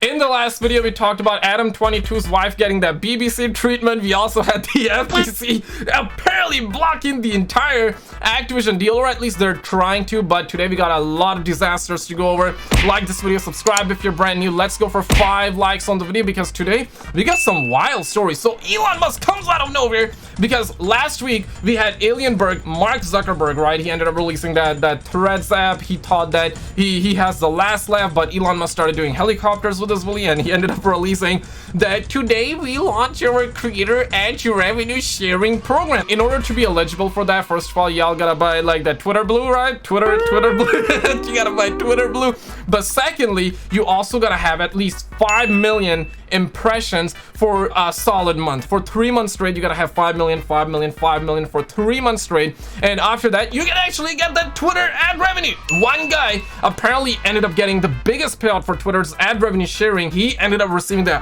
In the last video, we talked about Adam22's wife getting that BBC treatment. We also had the FTC apparently blocking the entire Activision deal, or at least they're trying to. But today we got a lot of disasters to go over. Like this video, subscribe if you're brand new. Let's go for 5 likes on the video because today we got some wild stories. So Elon Musk comes out of nowhere because last week we had Alienberg, Mark Zuckerberg, right? He ended up releasing that Threads app. He thought that he has the last laugh, but Elon Musk started doing helicopters with his bully, and he ended up releasing that today we launch our creator and revenue sharing program. In order to be eligible for that, first of all, y'all gotta buy like that Twitter Blue, right? Twitter Blue. You gotta buy Twitter Blue. But secondly, you also gotta have at least 5 million impressions for a solid month. For 3 months straight, you gotta have 5 million, 5 million, 5 million for 3 months straight. And after that, you can actually get that Twitter ad revenue. One guy apparently ended up getting the biggest payout for Twitter's ad revenue sharing. He ended up receiving the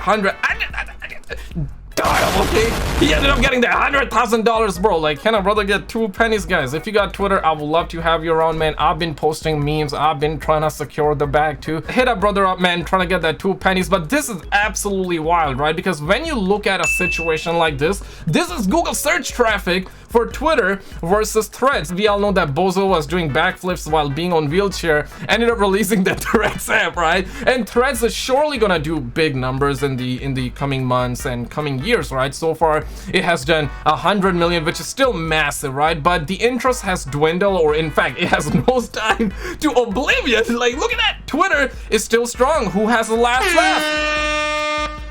okay, he ended up getting the $100,000, bro. Like, can a brother get 2 pennies, guys? If you got Twitter, I would love to have you around, man. I've been posting memes. I've been trying to secure the bag too. Hit a brother up, man, trying to get that 2 pennies. But this is absolutely wild, right? Because when you look at a situation like this is Google search traffic for Twitter versus Threads. We all know that Bozo was doing backflips while being on wheelchair, ended up releasing the Threads app, right? And Threads is surely gonna do big numbers in the coming months and coming years, right? So far it has done 100 million, which is still massive, right? But the interest has dwindled, or in fact it has nosedived to oblivion. Like, look at that, Twitter is still strong. Who has the last laugh?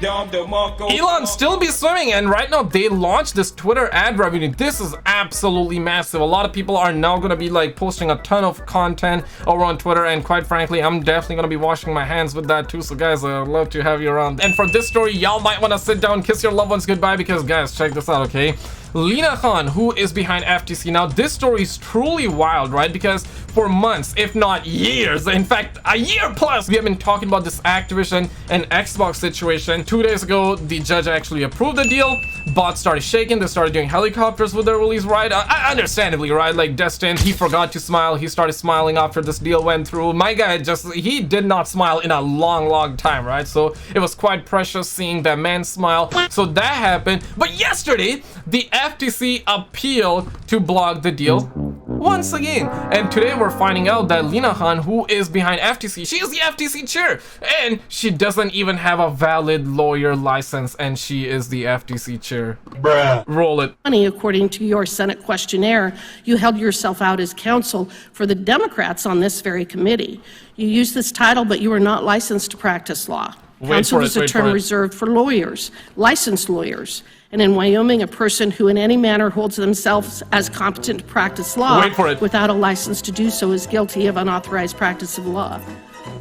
Elon still be swimming, and right now they launched this Twitter ad revenue. This is absolutely massive. A lot of people are now gonna be like posting a ton of content over on Twitter, and quite frankly, I'm definitely gonna be washing my hands with that too. So guys, I'd love to have you around. And for this story, y'all might want to sit down, kiss your loved ones goodbye, because guys, check this out, okay? Lena Khan, who is behind FTC. Now this story is truly wild, right? Because for months, if not years, in fact a year plus, we have been talking about this Activision and Xbox situation. 2 days ago, the judge actually approved the deal. Bots started shaking. They started doing helicopters with their release, right? Understandably, right? Like Destin, he forgot to smile. He started smiling after this deal went through. My guy he did not smile in a long time, right? So it was quite precious seeing that man smile. So that happened. But yesterday, the FTC appealed to block the deal once again, and today we're finding out that Lena Khan, who is behind FTC, she is the FTC chair, and she doesn't even have a valid lawyer license, and she is the FTC chair. Bruh. Roll it. According to your Senate questionnaire, you held yourself out as counsel for the Democrats on this very committee. You used this title, but you were not licensed to practice law. Counsel is a term reserved for lawyers, licensed lawyers. And in Wyoming, a person who in any manner holds themselves as competent to practice law without a license to do so is guilty of unauthorized practice of law.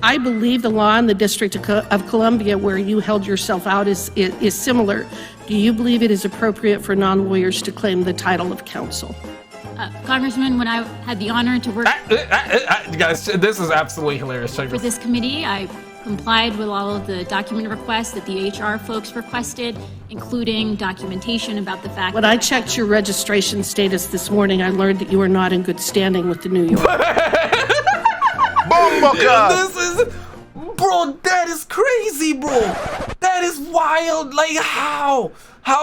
I believe the law in the District of Columbia where you held yourself out is similar. Do you believe it is appropriate for non-lawyers to claim the title of counsel? Congressman, when I had the honor to work guys, this is absolutely hilarious. for this committee, I complied with all of the document requests that the HR folks requested, including documentation about the fact When I checked your registration status this morning, I learned that you are not in good standing with the New York. This is, bro, that is crazy, bro. That is wild. Like, how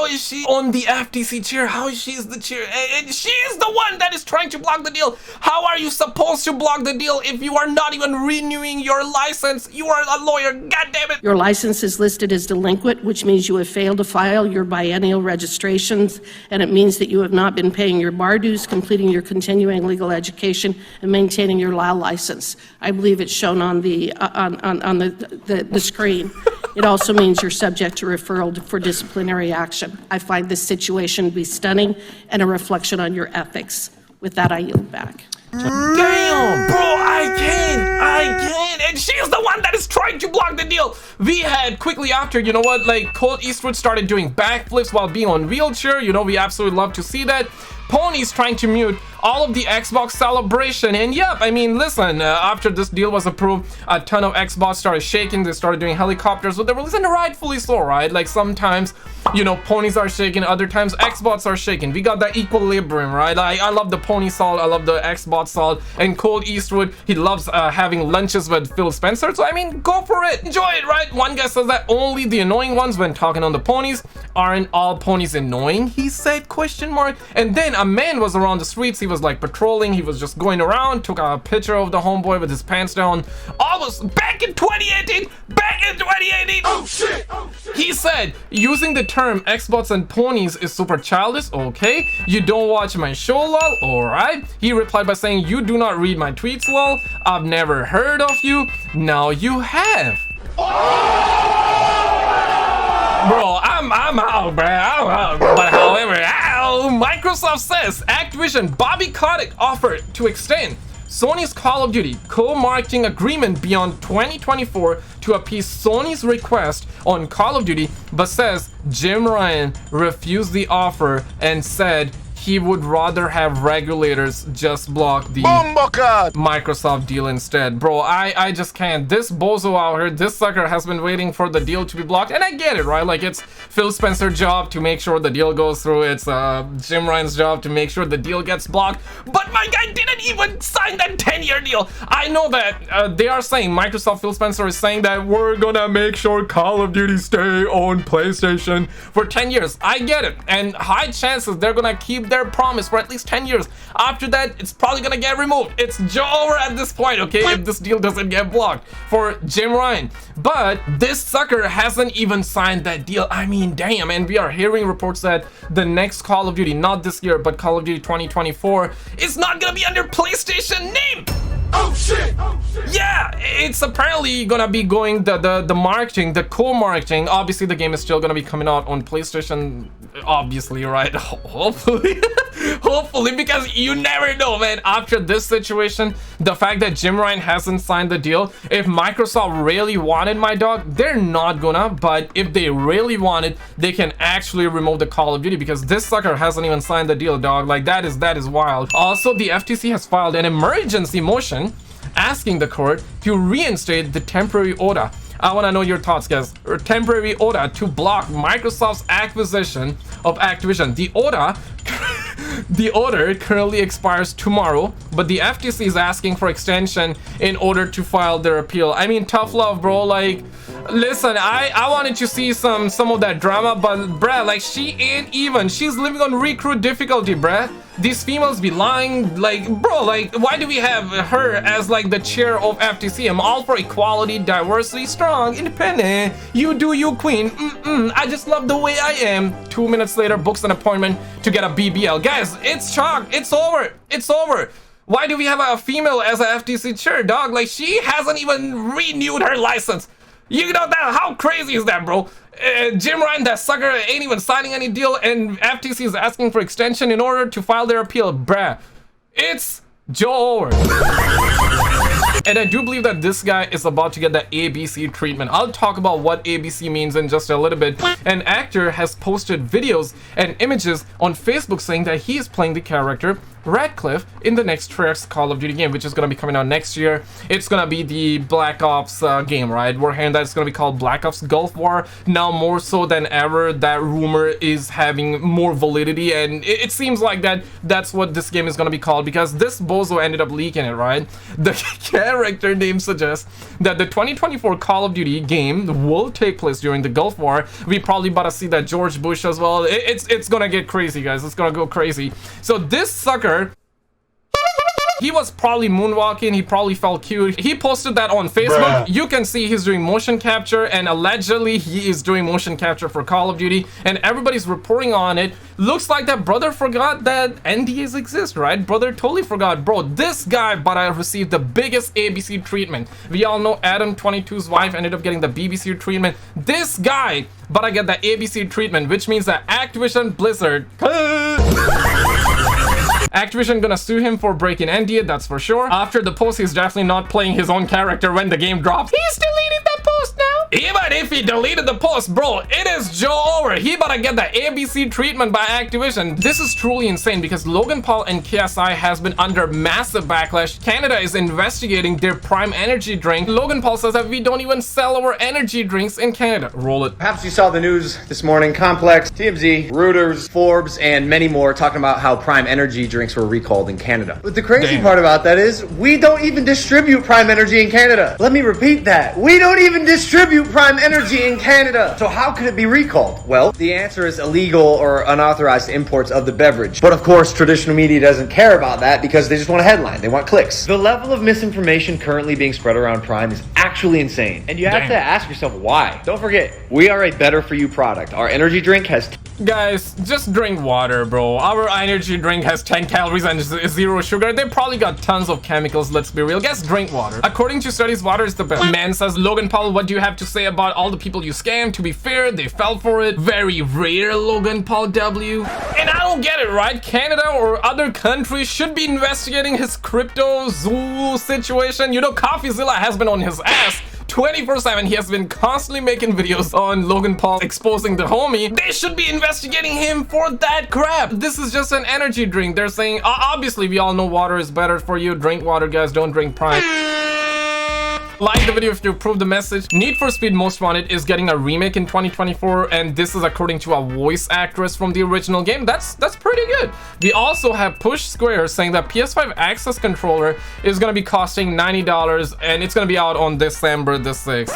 is she on the FTC chair? How is she the chair? And she is the one that is trying to block the deal. How are you supposed to block the deal if you are not even renewing your license? You are a lawyer, god damn it. Your license is listed as delinquent, which means you have failed to file your biennial registrations, and it means that you have not been paying your bar dues, completing your continuing legal education, and maintaining your law license. I believe it's shown on the screen. It also means you're subject to referral for disciplinary action. I find this situation to be stunning and a reflection on your ethics. With that, I yield back. Damn, bro, I can't. And she's the one that is trying to block the deal. We had quickly after, you know what, like Colt Eastwood started doing backflips while being on wheelchair. You know, we absolutely love to see that. Pony's trying to mute all of the Xbox celebration, and yep, I mean, listen, after this deal was approved, a ton of Xbox started shaking. They started doing helicopters with the release, and rightfully so, right? Like, sometimes you know, ponies are shaking, other times Xbots are shaking. We got that equilibrium, right? I love the pony salt, I love the Xbot salt, and Cole Eastwood, he loves having lunches with Phil Spencer, so I mean, go for it, enjoy it, right? One guy says that only the annoying ones when talking on the ponies. Aren't all ponies annoying, he said, question mark. And then a man was around the streets, he was like patrolling, he was just going around, took a picture of the homeboy with his pants down, almost back in 2018, oh shit, he said, using the term Xbots and ponies is super childish, okay? You don't watch my show, lol, alright? He replied by saying, you do not read my tweets, lol, I've never heard of you, now you have. Bro, I'm out, bro. I'm out. But however, Microsoft says Activision Bobby Kotick offered to extend Sony's Call of Duty co-marketing agreement beyond 2024 to appease Sony's request on Call of Duty, but says Jim Ryan refused the offer and said he would rather have regulators just block the Microsoft deal instead. Bro, I just can't. This bozo out here, this sucker has been waiting for the deal to be blocked, and I get it, right? Like, it's Phil Spencer's job to make sure the deal goes through. It's Jim Ryan's job to make sure the deal gets blocked, but my guy didn't even sign that 10-year deal. I know that they are saying, Microsoft, Phil Spencer is saying that we're gonna make sure Call of Duty stay on PlayStation for 10 years. I get it, and high chances they're gonna keep their promise for at least 10 years. After that, it's probably gonna get removed. It's over at this point, okay, if this deal doesn't get blocked for Jim Ryan. But this sucker hasn't even signed that deal. I mean, damn. And we are hearing reports that the next Call of Duty, not this year, but Call of Duty 2024, is not gonna be under PlayStation name. Oh shit! Yeah, it's apparently gonna be going the marketing, the co-marketing. Obviously, the game is still gonna be coming out on PlayStation, obviously, right? Hopefully. Hopefully, because you never know, man. After this situation, the fact that Jim Ryan hasn't signed the deal, if Microsoft really wanted my dog, they're not gonna, but if they really wanted, they can actually remove the Call of Duty, because this sucker hasn't even signed the deal, dog. Like, that is wild. Also, the FTC has filed an emergency motion asking the court to reinstate the temporary order. I want to know your thoughts, guys. A temporary order to block Microsoft's acquisition of Activision. The order currently expires tomorrow, but the FTC is asking for extension in order to file their appeal. I mean, tough love, bro. Like, listen, I wanted to see some of that drama, but bruh, like, she ain't even. She's living on recruit difficulty, bruh. These females be lying, like, bro, like, why do we have her as like the chair of FTC? I'm all for equality, diversity, strong, independent. You do you, queen. I just love the way I am. 2 minutes later, books an appointment to get a BBL. Guys, it's chalk. It's over. It's over. Why do we have a female as a FTC chair, dog? Like, she hasn't even renewed her license. You know that? How crazy is that, bro? Jim Ryan, that sucker, ain't even signing any deal, and FTC is asking for extension in order to file their appeal. Bruh, it's Joe. And I do believe that this guy is about to get the ABC treatment. I'll talk about what ABC means in just a little bit. An actor has posted videos and images on Facebook saying that he is playing the character Radcliffe in the next Treyarch's Call of Duty game, which is going to be coming out next year. It's going to be the Black Ops game, right? We're hearing that it's going to be called Black Ops Gulf War. Now, more so than ever, that rumor is having more validity, and it seems like that's what this game is going to be called, because this bozo ended up leaking it, right? The character name suggests that the 2024 Call of Duty game will take place during the Gulf War. We probably about to see that George Bush as well. It's going to get crazy, guys. It's going to go crazy. So this sucker, he was probably moonwalking, he probably felt cute. He posted that on Facebook. You can see he's doing motion capture, and allegedly he is doing motion capture for Call of Duty, and everybody's reporting on it. Looks like that brother forgot that NDAs exist, right? Brother totally forgot. Bro, this guy but I received the biggest ABC treatment. We all know Adam 22's wife ended up getting the BBC treatment. This guy but I get the ABC treatment, which means that Activision Blizzard Activision gonna sue him for breaking NDA, that's for sure. After the post, he's definitely not playing his own character when the game drops. He's deleting that post now. Even if he deleted the post, bro, it is Joe over. He about to get the ABC treatment by Activision. This is truly insane because Logan Paul and KSI has been under massive backlash. Canada is investigating their Prime energy drink. Logan Paul says that we don't even sell our energy drinks in Canada. Roll it. Perhaps you saw the news this morning. Complex, TMZ, Reuters, Forbes, and many more talking about how Prime energy drinks were recalled in Canada. But the crazy part about that is we don't even distribute Prime energy in Canada. Let me repeat that. We don't even distribute Prime energy in Canada. So how could it be recalled? Well, the answer is illegal or unauthorized imports of the beverage. But of course, traditional media doesn't care about that because they just want a headline. They want clicks. The level of misinformation currently being spread around Prime is actually insane. And you have to ask yourself why. Don't forget, we are a better for you product. Our energy drink has Guys, just drink water, bro. Our energy drink has 10 calories and 0 sugar. They probably got tons of chemicals, let's be real. Guys, drink water. According to studies, water is the best. Man says, Logan Paul, what do you have to say about all the people you scammed? To be fair, they fell for it. Very rare, Logan Paul W. And I don't get it, right? Canada or other countries should be investigating his crypto zoo situation. You know, CoffeeZilla has been on his ass 24/7. He has been constantly making videos on Logan Paul exposing the homie. They should be investigating him for that crap. This is just an energy drink. They're saying, obviously we all know water is better for you. Drink water, guys. Don't drink Prime. Like the video if you approve the message. Need for Speed Most Wanted is getting a remake in 2024, and this is according to a voice actress from the original game. That's pretty good. We also have Push Square saying that PS5 Access controller is gonna be costing $90 and it's gonna be out on December the 6th.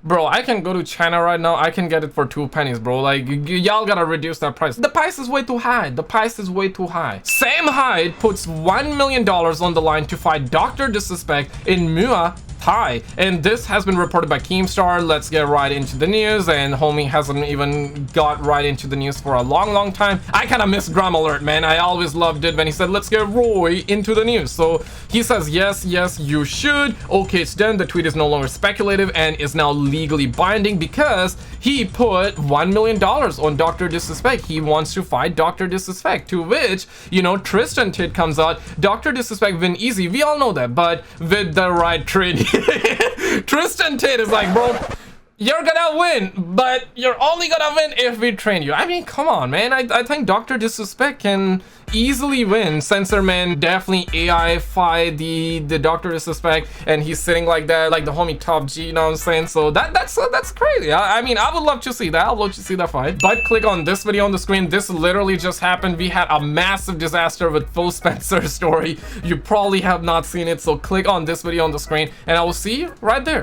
Bro, I can go to China right now. I can get it for 2 pennies, bro. Like, y'all gotta reduce that price. The price is way too high. The price is way too high. Sam Hyde puts $1 million on the line to fight Dr. Disrespect in Muay Thai, and this has been reported by Keemstar. Let's get right into the news, and homie hasn't even got right into the news for a long time. I kind of miss Drum Alert, man. I always loved it when he said, let's get Roy into the news. So he says, yes, you should. Okay, it's done. The tweet is no longer speculative and is now legally binding because he put $1 million on Dr. Disrespect. He wants to fight Dr. Disrespect, to which, you know, Tristan Tate comes out. Dr. Disrespect win easy. We all know that, but with the right trade. Tristan Tate is like, bro, you're gonna win, but you're only gonna win if we train you. I mean, come on, man. I think Dr. Disrespect can easily win. Sensor Man definitely AI-fied the Dr. Disrespect, and he's sitting like that, like the homie Top G, you know what I'm saying? So that's crazy. I mean, I would love to see that. I'd love to see that fight. But click on this video on the screen. This literally just happened. We had a massive disaster with Phil Spencer's story. You probably have not seen it, so click on this video on the screen, and I will see you right there.